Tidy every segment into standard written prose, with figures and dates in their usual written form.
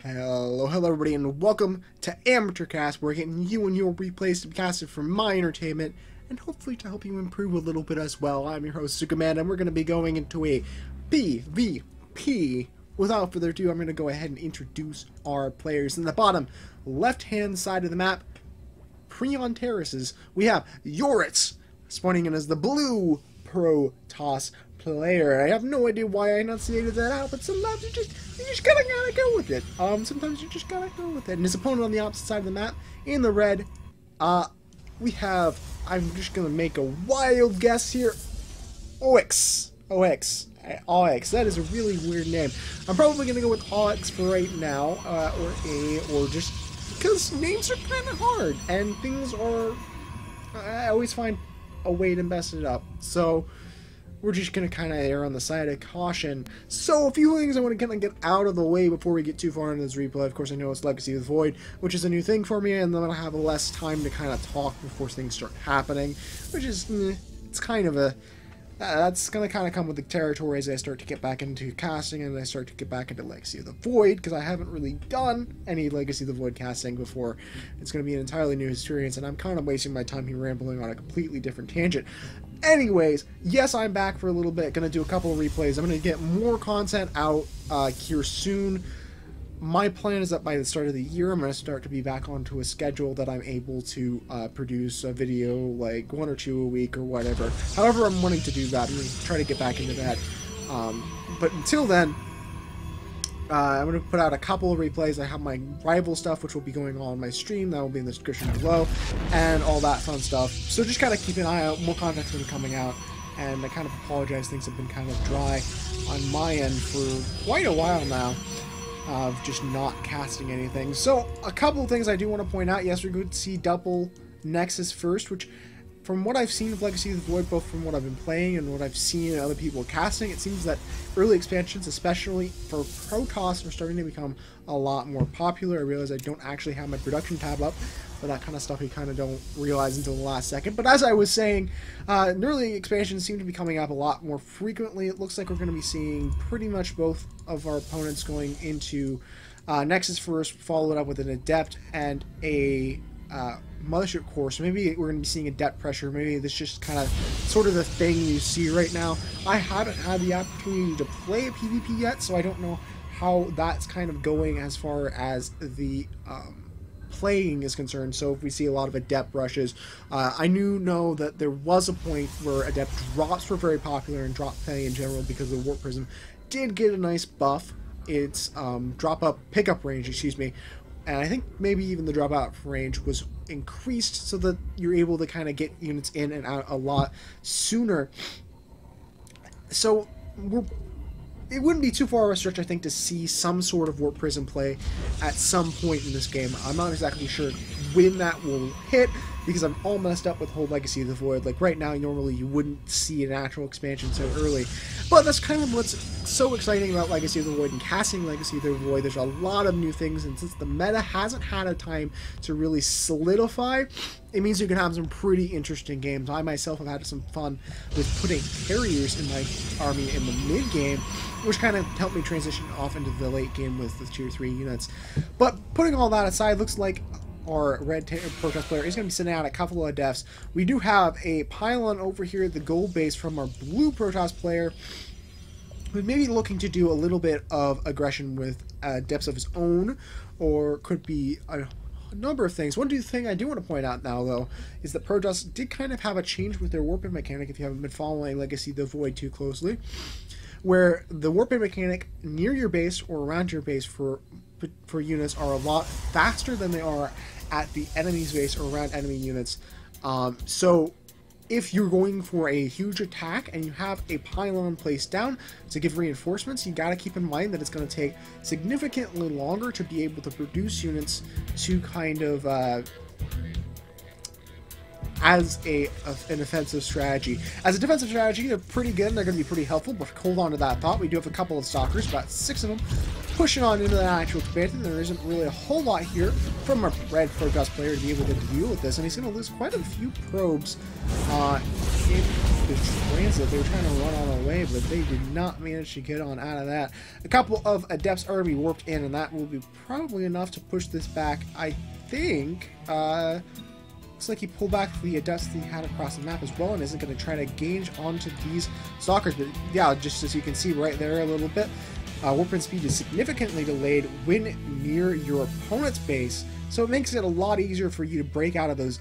Hello everybody, and welcome to AmateurCast. We're getting you and your replays to be casted for my entertainment, and hopefully to help you improve a little bit as well. I'm your host, ZookaMan, and we're going to be going into a PvP. Without further ado, I'm going to go ahead and introduce our players. In the bottom left-hand side of the map, Preon Terraces, we have Yourit, spawning in as the blue Protoss player. I have no idea why I enunciated that out, but sometimes you just gotta go with it. Sometimes you just gotta go with it. And his opponent on the opposite side of the map, in the red, we have, I'm just gonna make a wild guess here, Auex. That is a really weird name. I'm probably gonna go with Auex for right now, or just because names are kind of hard, and things are, I always find a way to mess it up. So we're just going to kind of err on the side of caution. So a few things I want to kind of get out of the way before we get too far into this replay. Of course, I know it's Legacy of the Void, which is a new thing for me, and then I'm going to have less time to kind of talk before things start happening, which is, it's kind of a, that's going to kind of come with the territory as I start to get back into casting and I start to get back into Legacy of the Void, because I haven't really done any Legacy of the Void casting before. It's going to be an entirely new experience, and I'm kind of wasting my time here rambling on a completely different tangent. Anyways, yes, I'm back for a little bit. Gonna do a couple of replays. I'm gonna get more content out here soon. My plan is that by the start of the year, I'm gonna start to be back onto a schedule that I'm able to produce a video like 1 or 2 a week or whatever. However I'm wanting to do that, I'm gonna try to get back into that. But until then, I'm going to put out a couple of replays. I have my rival stuff, which will be going on my stream. That will be in the description below, and all that fun stuff. So just kind of keep an eye out. More content's going to be coming out, and I kind of apologize. Things have been kind of dry on my end for quite a while now, of just not casting anything. So a couple of things I do want to point out. Yes, we're going to see double Nexus first, which, from what I've seen of Legacy of the Void, both from what I've been playing and what I've seen other people casting, it seems that early expansions, especially for Protoss, are starting to become a lot more popular. I realize I don't actually have my production tab up, but that kind of stuff you kind of don't realize until the last second. But as I was saying, early expansions seem to be coming up a lot more frequently. It looks like we're going to be seeing pretty much both of our opponents going into Nexus first, followed up with an Adept and a Mothership Core. So maybe we're going to be seeing Adept pressure. Maybe this just kind of sort of the thing you see right now. I haven't had the opportunity to play a PvP yet, so I don't know how that's kind of going as far as the playing is concerned. So if we see a lot of Adept rushes, I know that there was a point where Adept drops were very popular, and drop play in general, because the Warp Prism did get a nice buff. Its pickup range, excuse me, and I think maybe even the dropout range was increased so that you're able to kind of get units in and out a lot sooner. So it wouldn't be too far of a stretch, I think, to see some sort of Warp Prism play at some point in this game. I'm not exactly sure when that will hit, because I'm all messed up with the whole Legacy of the Void. Like right now, normally you wouldn't see an actual expansion so early. But that's kind of what's so exciting about Legacy of the Void and casting Legacy of the Void. There's a lot of new things, and since the meta hasn't had a time to really solidify, it means you can have some pretty interesting games. I myself have had some fun with putting carriers in my army in the mid-game, which kind of helped me transition off into the late game with the tier 3 units. But putting all that aside, looks like our red Protoss player is going to be sending out a couple of deaths. We do have a pylon over here at the gold base from our blue Protoss player, who's maybe looking to do a little bit of aggression with depths of his own, or could be a number of things. One thing I do want to point out now, though, is that Protoss did kind of have a change with their warping mechanic, if you haven't been following Legacy of the Void too closely, where the warping mechanic near your base or around your base for units are a lot faster than they are at the enemy's base or around enemy units. So if you're going for a huge attack and you have a pylon placed down to give reinforcements, you got to keep in mind that it's going to take significantly longer to be able to produce units to kind of as an offensive strategy. As a defensive strategy, they're pretty good and they're going to be pretty helpful, but hold on to that thought. We do have a couple of stalkers, about 6 of them, pushing on into that actual expansion. There isn't really a whole lot here from a red Protoss player to be able to deal with this, and he's going to lose quite a few probes in this transit. They were trying to run on away, but they did not manage to get on out of that. A couple of Adepts are going to be warped in, and that will be probably enough to push this back, I think. Looks like he pulled back the Adepts that he had across the map as well, and isn't going to try to gauge onto these Stalkers. But yeah, just as you can see right there a little bit, warp speed is significantly delayed when near your opponent's base, so it makes it a lot easier for you to break out of those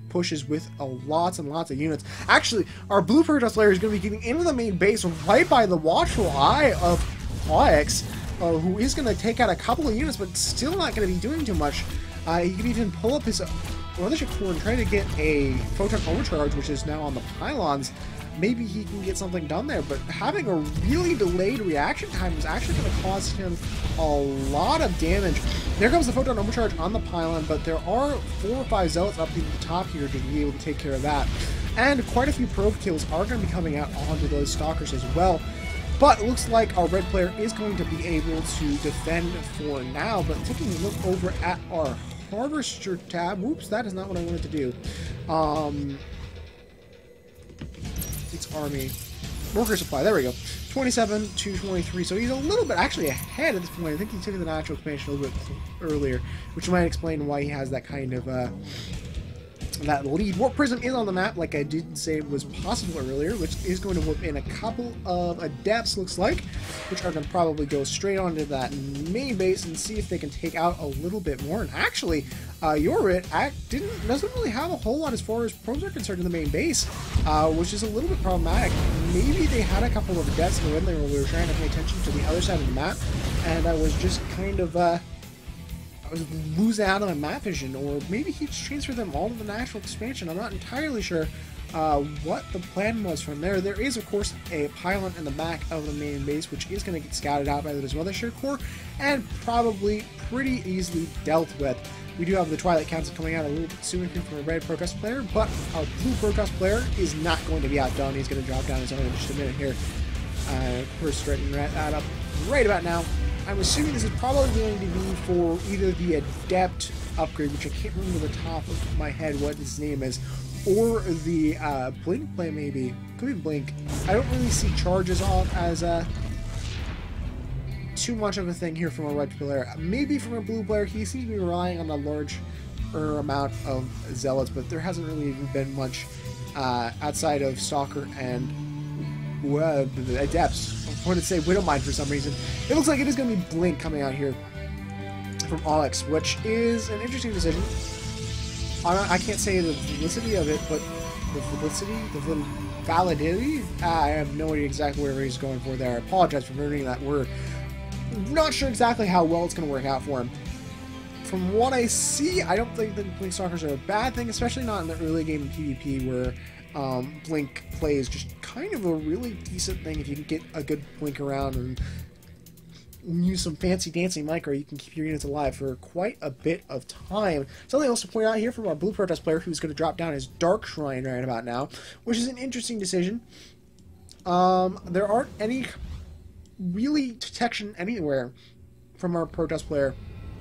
pushes with lots and lots of units. Actually, our blue Protoss player is going to be getting into the main base right by the watchful eye of Auex, who is going to take out a couple of units, but still not going to be doing too much. He could even pull up his Mothership core and try to get a photon overcharge, which is now on the pylons. Maybe he can get something done there, but having a really delayed reaction time is actually going to cause him a lot of damage. There comes the photon overcharge on the pylon, but there are 4 or 5 zealots up at the top here to be able to take care of that. And quite a few probe kills are going to be coming out onto those stalkers as well. But it looks like our red player is going to be able to defend for now. But taking a look over at our Harvester tab. Whoops, that is not what I wanted to do. It's army. Worker supply, there we go. 27 to 23, so he's a little bit actually ahead at this point. I think he took the natural expansion a little bit earlier, which might explain why he has that kind of that lead. Warp Prism is on the map, like I did say was possible earlier, which is going to warp in a couple of Adepts, looks like, which are going to probably go straight onto that main base and see if they can take out a little bit more. And actually, Yourit doesn't really have a whole lot as far as probes are concerned in the main base, which is a little bit problematic. Maybe they had a couple of Adepts in the win where we were trying to pay attention to the other side of the map, and I was just kind of I was losing out on my map vision, or maybe he just transferred them all to the natural expansion. I'm not entirely sure what the plan was from there. There is, of course, a pylon in the back of the main base, which is going to get scouted out by the Mothership core, and probably pretty easily dealt with. We do have the Twilight Council coming out a little bit sooner here from a red Protoss player, but our blue Protoss player is not going to be outdone. He's going to drop down his own in just a minute here. We're straightening that up right about now. I'm assuming this is probably going to be for either the Adept upgrade, which I can't remember the top of my head what his name is, or the Blink play maybe. Could be Blink. I don't really see charges off as too much of a thing here from a red player. Maybe from a blue player, he seems to be relying on a larger amount of Zealots, but there hasn't really even been much outside of Stalker and Adepts. I wanted to say Widowmine for some reason. It looks like it is going to be Blink coming out here from Auex, which is an interesting decision. I can't say the felicity of it, but the validity? I have no idea exactly where he's going for there. I apologize for learning that word. Not sure exactly how well it's going to work out for him. From what I see, I don't think that Blink Stalkers are a bad thing, especially not in the early game in PvP where Blink play is just kind of a really decent thing. If you can get a good Blink around and use some fancy dancy micro, you can keep your units alive for quite a bit of time. Something else to point out here from our blue Protoss player, who's going to drop down his Dark Shrine right about now, which is an interesting decision. There aren't any really detection anywhere from our Protoss player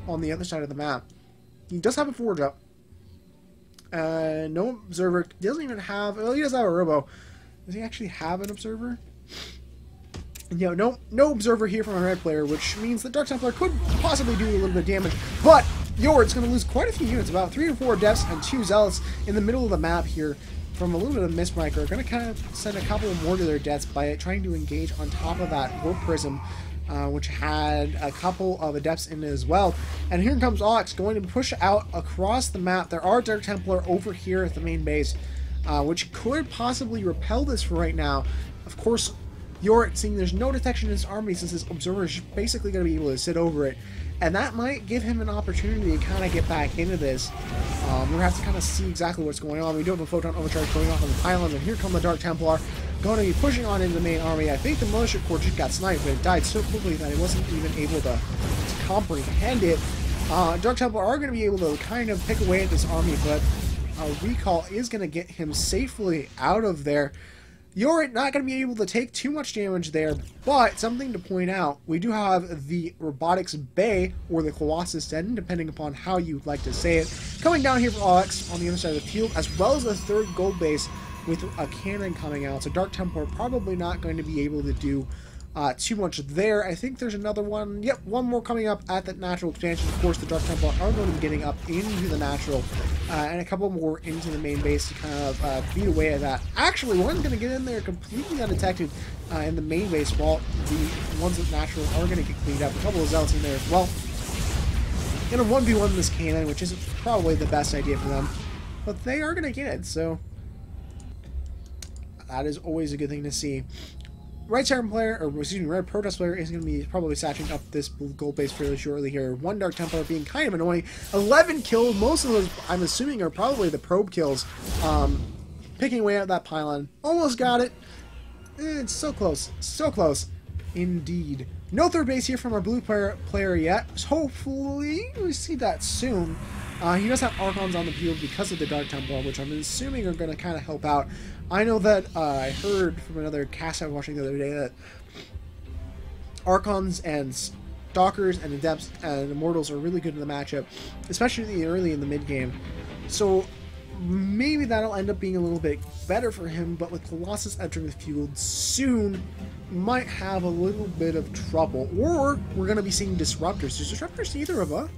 on the other side of the map. He does have a Forge up. No observer. He doesn't even have... Well, he does have a robo. Does he actually have an observer? You know, no observer here from a red player, which means that Dark Templar could possibly do a little bit of damage. But Yourit's going to lose quite a few units, about 3 or 4 Deaths and 2 Zealots in the middle of the map here from a little bit of Mist Micro. Going to kind of send a couple more to their deaths by trying to engage on top of that Warp Prism, which had a couple of Adepts in it as well. And here comes Auex going to push out across the map. There are Dark Templar over here at the main base, which could possibly repel this for right now. Of course, Yourit, seeing there's no detection in his army since his observer is basically going to be able to sit over it. And that might give him an opportunity to kind of get back into this. We're going to have to kind of see exactly what's going on. We do have a Photon Overcharge going off on the pylon, and here come the Dark Templar going to be pushing on into the main army. I think the Mothership Core just got sniped, but it died so quickly that it wasn't even able to comprehend it. Dark Templar are going to be able to kind of pick away at this army, but a recall is going to get him safely out of there. Yourit not going to be able to take too much damage there, but something to point out, we do have the Robotics Bay, or the Colossus Den, depending upon how you'd like to say it, coming down here from Auex on the other side of the field, as well as the third gold base with a cannon coming out. So Dark Templar probably not going to be able to do too much there. I think there's another one. Yep, one more coming up at that natural expansion. Of course, the Dark Templar are going to be getting up into the natural, and a couple more into the main base to kind of beat away at that. Actually, one's going to get in there completely undetected in the main base, while the ones at natural are going to get cleaned up. A couple of zealots in there as well. Going to 1v1 this cannon, which isn't probably the best idea for them, but they are going to get it, so that is always a good thing to see. Red Siren player, or excuse me, Red Protest player is going to be probably satching up this gold base fairly shortly here. One Dark Templar being kind of annoying. 11 kills. Most of those, I'm assuming, are probably the probe kills. Picking away at that pylon. Almost got it. It's so close. So close. Indeed. No third base here from our blue player yet. Hopefully, we see that soon. He does have Archons on the field because of the Dark Templar, which I'm assuming are going to kind of help out. I know that I heard from another cast I was watching the other day that Archons and Stalkers and Adepts and Immortals are really good in the matchup, especially early in the mid-game. So maybe that'll end up being a little bit better for him, but with Colossus entering the field soon, might have a little bit of trouble. Or we're going to be seeing Disruptors. Does Disruptors either of us?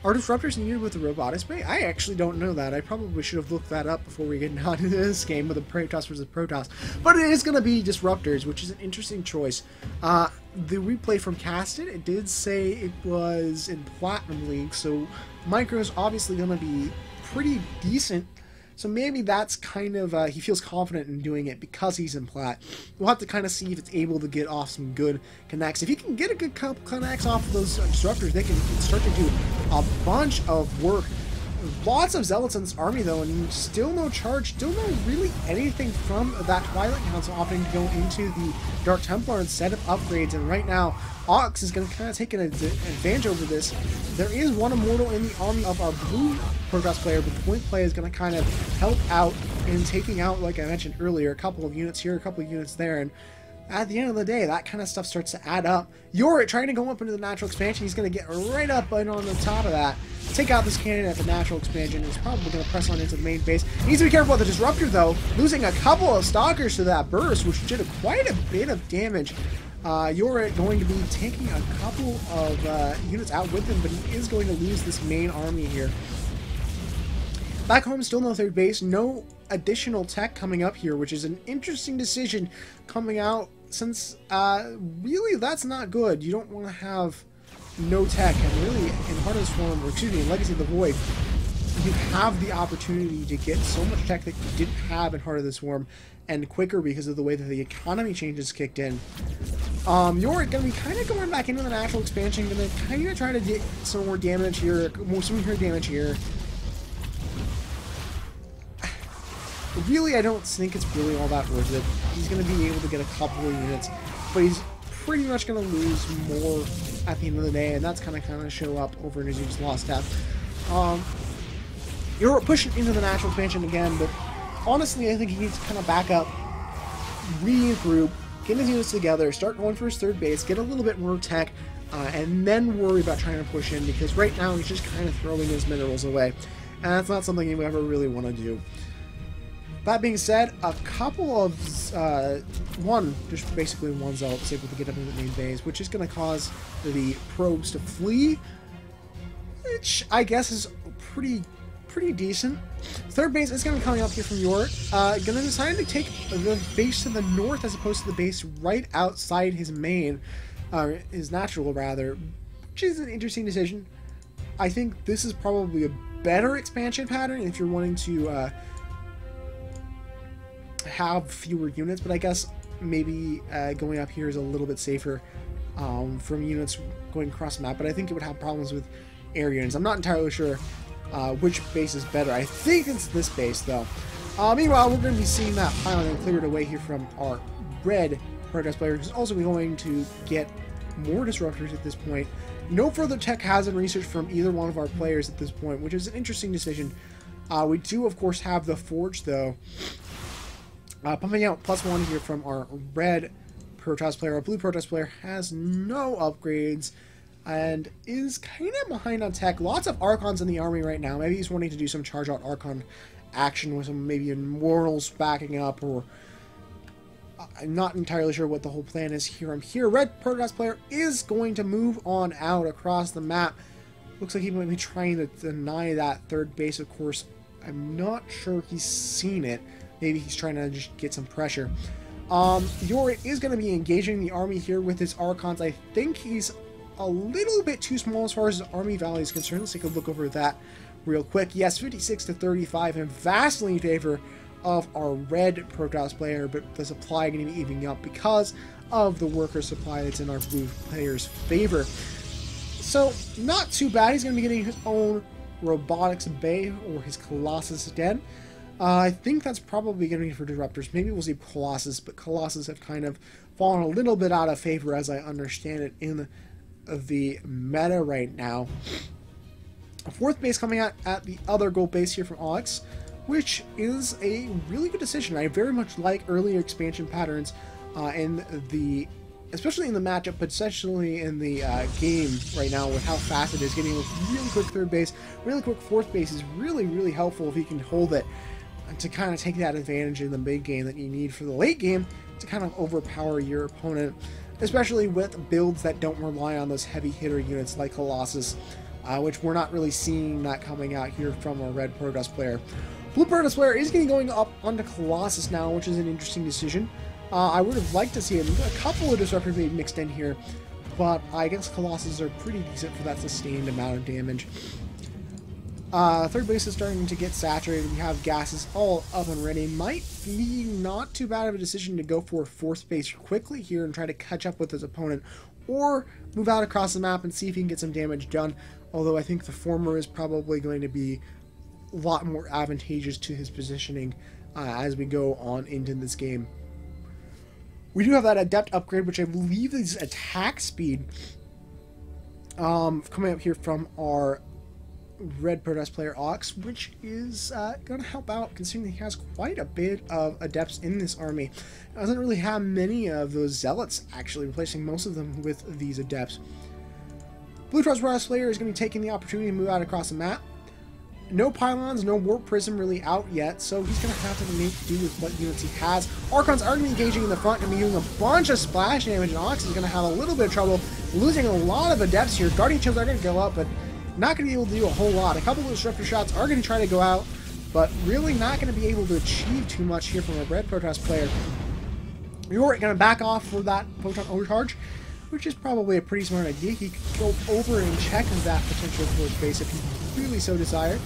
Are Disruptors needed with the Robotics Bay? I actually don't know that. I probably should have looked that up before we get into this game with the Protoss versus Protoss. But it is going to be Disruptors, which is an interesting choice. The replay from Casted, it did say it was in Platinum League, so Micro's obviously going to be pretty decent. So maybe that's kind of, he feels confident in doing it because he's in Plat. We'll have to kind of see if it's able to get off some good connects. If he can get a good couple connects off of those Disruptors, they can start to do a bunch of work. Lots of Zealots in this army, though, and still no charge, still no really anything from that Twilight Council opting to go into the Dark Templar instead of upgrades. And right now, Auex is going to kind of take an advantage over this. There is one Immortal in the army of our blue Protoss player, but the point play is going to kind of help out in taking out, like I mentioned earlier, a couple of units here, a couple of units there, and at the end of the day, that kind of stuff starts to add up. Yourit trying to go up into the natural expansion. He's going to get right up and on the top of that. Take out this cannon at the natural expansion. He's probably going to press on into the main base. He needs to be careful with the Disruptor, though. Losing a couple of Stalkers to that burst, which did quite a bit of damage. Yourit going to be taking a couple of units out with him, but he is going to lose this main army here. Back home, still no third base. No additional tech coming up here, which is an interesting decision coming out since really that's not good. You don't want to have no tech, and really in Heart of the Swarm, or excuse me, in Legacy of the Void, you have the opportunity to get so much tech that you didn't have in Heart of the Swarm, and quicker because of the way that the economy changes kicked in. You're going to be kind of going back into the natural expansion, going to kind of try to get some more damage here, some more damage here. Really, I don't think it's really all that worth it. He's going to be able to get a couple of units, but he's pretty much going to lose more at the end of the day, and that's kind of show up over in his units lost tab. You're pushing into the natural expansion again, but honestly, I think he needs to kind of back up, regroup, get his units together, start going for his third base, get a little bit more tech, and then worry about trying to push in, because right now he's just kind of throwing his minerals away, and that's not something you ever really want to do. That being said, a couple of, just basically one Zealot is able to get up into the main base, which is going to cause the probes to flee, which I guess is pretty decent. Third base is going to be coming up here from Yourit. Going to decide to take the base to the north as opposed to the base right outside his main, his natural rather, which is an interesting decision. I think this is probably a better expansion pattern if you're wanting to have fewer units, but I guess maybe going up here is a little bit safer from units going across the map, but I think it would have problems with air units. I'm not entirely sure which base is better. I think it's this base, though. Meanwhile, we're going to be seeing that pylon cleared away here from our red Protoss player, who's also going to get more Disruptors at this point. No further tech has been researched from either one of our players at this point, which is an interesting decision. We do, of course, have the Forge, though. Pumping out +1 here from our red Protoss player. Our blue Protoss player has no upgrades and is kind of behind on tech. Lots of Archons in the army right now. Maybe he's wanting to do some charge out Archon action with some maybe Immortals backing up, or I'm not entirely sure what the whole plan is here. I'm here. Red Protoss player is going to move on out across the map. Looks like he might be trying to deny that third base, of course. I'm not sure he's seen it. Maybe he's trying to just get some pressure. Yourit is going to be engaging the army here with his Archons. I think he's a little bit too small as far as his army value is concerned. Let's take a look over that real quick. Yes, 56 to 35, and vastly in favor of our red Protoss player, but the supply going to be evening up because of the worker supply that's in our blue player's favor. So, not too bad. He's going to be getting his own robotics bay, or his Colossus den. I think that's probably going to be for Disruptors. Maybe we'll see Colossus, but Colossus have kind of fallen a little bit out of favor, as I understand it, in the meta right now. A fourth base coming out at the other gold base here from Auex, which is a really good decision. I very much like earlier expansion patterns especially in the matchup, but especially in the game right now with how fast it is. Getting a really quick third base, really quick fourth base is really, really helpful if you can hold it to kind of take that advantage in the big game that you need for the late game to kind of overpower your opponent, especially with builds that don't rely on those heavy hitter units like Colossus, which we're not really seeing that coming out here from a red Protoss player. Blue Protoss player is getting up onto Colossus now, which is an interesting decision. I would have liked to see a couple of Disruptors maybe mixed in here, but I guess Colossus are pretty decent for that sustained amount of damage. Third base is starting to get saturated. We have gases all up and ready. Might be not too bad of a decision to go for fourth base quickly here and try to catch up with his opponent, or move out across the map and see if he can get some damage done, although I think the former is probably going to be a lot more advantageous to his positioning as we go on into this game. We do have that Adept upgrade, which I believe is attack speed, coming up here from our red Protoss player Auex, which is going to help out considering he has quite a bit of Adepts in this army. It doesn't really have many of those Zealots, actually, replacing most of them with these Adepts. Blue Protoss player is going to be taking the opportunity to move out across the map. No pylons, no warp prism really out yet, so he's going to have to make do with what units he has. Archons are going to be engaging in the front, going to be doing a bunch of splash damage, and Auex is going to have a little bit of trouble losing a lot of Adepts here. Guardian Shields are going to go up, but not going to be able to do a whole lot. A couple of Disruptor shots are going to try to go out, but really not going to be able to achieve too much here from a red Protoss player. Yourit going to back off for that Photon Overcharge, which is probably a pretty smart idea. He could go over and check that potential towards base if he really so desired.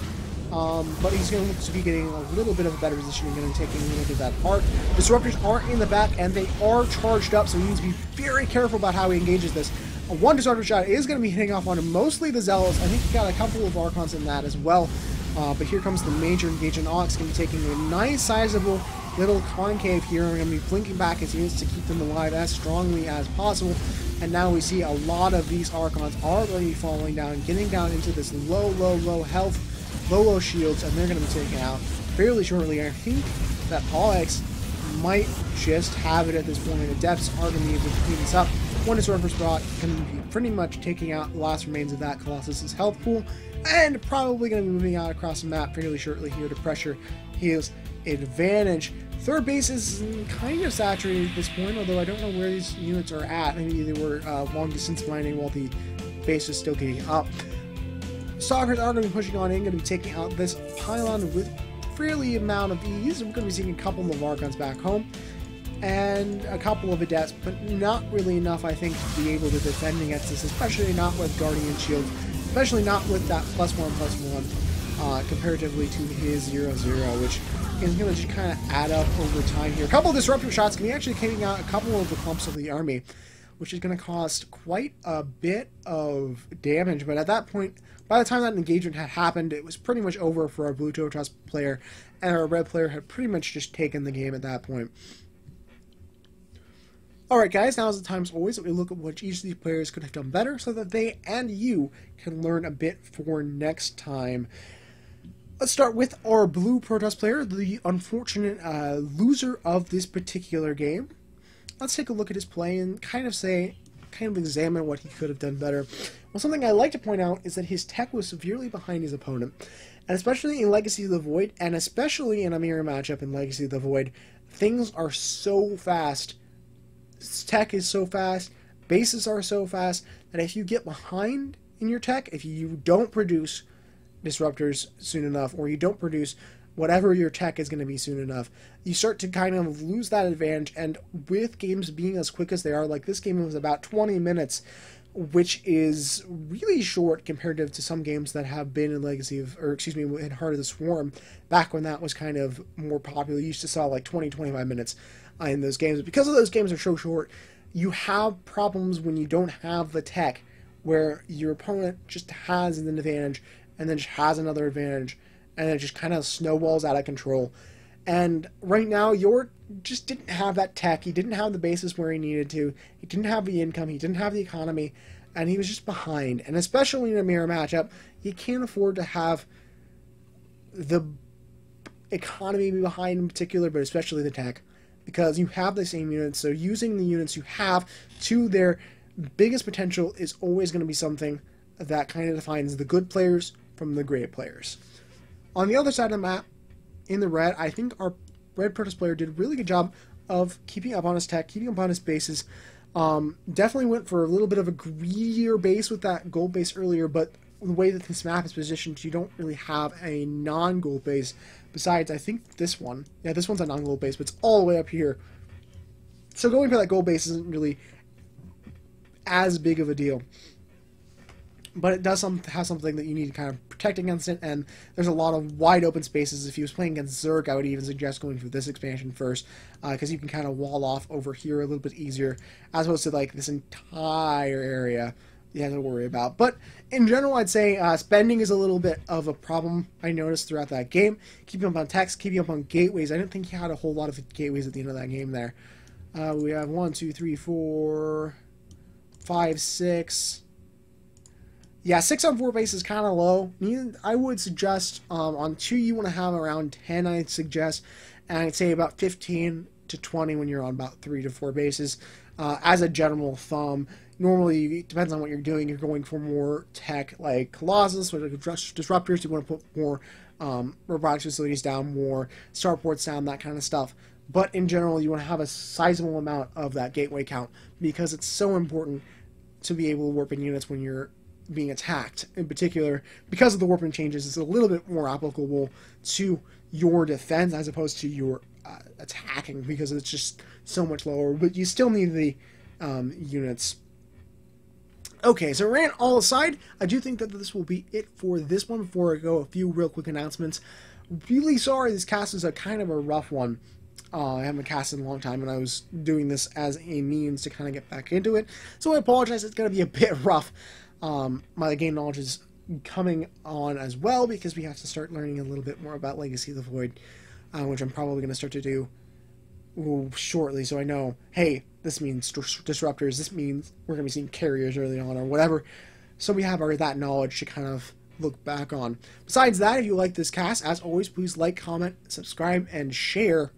But he's going to be getting a little bit of a better position and going to take a little bit of that part. Disruptors are in the back and they are charged up, so he needs to be very careful about how he engages this. One Disruptor shot is going to be hitting off on mostly the Zealots. I think he got a couple of Archons in that as well. But here comes the major engagement. Auex going to be taking a nice sizable little concave here. We're going to be blinking back his units to keep them alive as strongly as possible. And now we see a lot of these Archons are going to be falling down, getting down into this low health, low shields, and they're going to be taken out fairly shortly. I think that Auex might just have it at this point. The Adepts are going to be able to clean this up. One Disruptor spot can be pretty much taking out the last remains of that Colossus' health pool, and probably going to be moving out across the map fairly shortly here to pressure his advantage. Third base is kind of saturated at this point, although I don't know where these units are at. Maybe they were long distance mining while the base is still getting up. Stalkers are going to be pushing on in, going to be taking out this pylon with fairly amount of ease. We're going to be seeing a couple of Archons back home and a couple of Adepts, but not really enough, I think, to be able to defend against this, especially not with Guardian Shield, especially not with that +1/+1 comparatively to his 0/0, which is going to just kind of add up over time here. A couple of Disruptor shots can be actually taking out a couple of the clumps of the army, which is going to cost quite a bit of damage, but at that point, by the time that engagement had happened, it was pretty much over for our blue Jotas player, and our red player had pretty much just taken the game at that point. Alright guys, now is the time as always that we look at what each of these players could have done better so that they and you can learn a bit for next time. Let's start with our blue Protoss player, the unfortunate loser of this particular game. Let's take a look at his play and kind of say, kind of examine what he could have done better. Well, something I like to point out is that his tech was severely behind his opponent, and especially in Legacy of the Void, and especially in a mirror matchup in Legacy of the Void, things are so fast. Tech is so fast, bases are so fast, that if you get behind in your tech, if you don't produce disruptors soon enough, or you don't produce whatever your tech is going to be soon enough, you start to kind of lose that advantage. And with games being as quick as they are, like this game was about 20 minutes, which is really short comparative to some games that have been in Legacy of, or excuse me, in Heart of the Swarm, back when that was kind of more popular. You used to saw like 20-25 minutes in those games. But because of those games are so short, you have problems when you don't have the tech, where your opponent just has an advantage, and then just has another advantage, and it just kind of snowballs out of control. And right now, Yourit just didn't have that tech. He didn't have the bases where he needed to. He didn't have the income. He didn't have the economy. And he was just behind. And especially in a mirror matchup, you can't afford to have the economy be behind in particular, but especially the tech, because you have the same units. So using the units you have to their biggest potential is always going to be something that kind of defines the good players from the great players. On the other side of the map, in the red, I think our red Protoss player did a really good job of keeping up on his tech, keeping up on his bases. Definitely went for a little bit of a greedier base with that gold base earlier, but the way that this map is positioned, you don't really have a non-gold base. Besides, I think this one, yeah, this one's a non-gold base, but it's all the way up here. So going for that gold base isn't really as big of a deal. But it does have something that you need to kind of protect against it, and there's a lot of wide open spaces. If he was playing against Zerg, I would even suggest going for this expansion first, because you can kind of wall off over here a little bit easier, as opposed to like this entire area you have to worry about. But in general, I'd say spending is a little bit of a problem I noticed throughout that game. Keeping up on techs, keeping up on gateways. I didn't think he had a whole lot of gateways at the end of that game there. We have 1, 2, 3, 4, 5, 6... Yeah, 6 on 4 base is kind of low. I would suggest on 2 you want to have around 10, I'd suggest. And I'd say about 15 to 20 when you're on about 3 to 4 bases. As a general thumb, normally, it depends on what you're doing. You're going for more tech like Colossus, or like disruptors. You want to put more robotics facilities down, more starports down, that kind of stuff. But in general, you want to have a sizable amount of that gateway count, because it's so important to be able to warp in units when you're being attacked. In particular, because of the warping changes, it's a little bit more applicable to your defense as opposed to your attacking, because it's just so much lower, but you still need the units. Okay, so rant all aside, I do think that this will be it for this one. Before I go, a few real quick announcements. Really sorry, this cast is a kind of a rough one. I haven't casted in a long time, and I was doing this as a means to kind of get back into it, so I apologize. It's going to be a bit rough. My game knowledge is coming on as well, because we have to start learning a little bit more about Legacy of the Void, which I'm probably going to start to do shortly, so I know, hey, this means disruptors, this means we're going to be seeing carriers early on, or whatever, so we have that knowledge to kind of look back on. Besides that, if you like this cast, as always, please like, comment, subscribe, and share.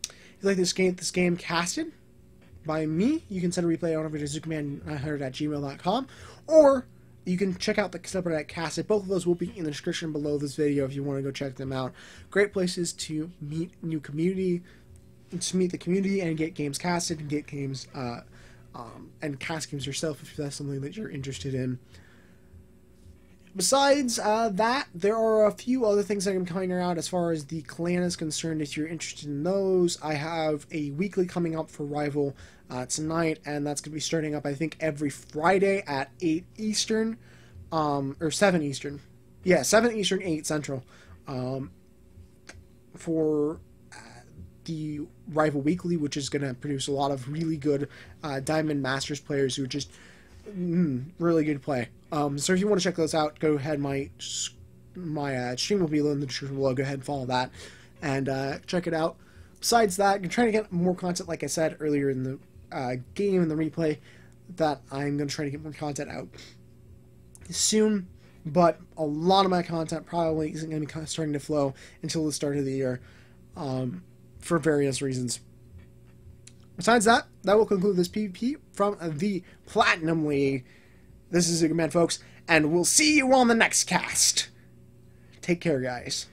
If you like this game casted by me, you can send a replay on over to ZookaMan900@gmail.com, or you can check out the separate casted. Both of those will be in the description below this video if you want to go check them out. Great places to meet the community and get games casted, and get games and cast games yourself if that's something that you're interested in. Besides that, there are a few other things that I'm coming around as far as the clan is concerned. If you're interested in those, I have a weekly coming up for Rival tonight, and that's going to be starting up, I think, every Friday at 8 Eastern, or 7 Eastern. Yeah, 7 Eastern, 8 Central, for the Rival Weekly, which is going to produce a lot of really good Diamond Masters players who are just really good play. So if you want to check those out, go ahead. My stream will be in the description below. Go ahead and follow that and check it out. Besides that, I'm trying to get more content, like I said earlier in the game and the replay, that I'm going to try to get more content out soon. But a lot of my content probably isn't going to be starting to flow until the start of the year, for various reasons. Besides that, that will conclude this PvP from the Platinum League. This is ZookaMan, folks, and we'll see you on the next cast. Take care, guys.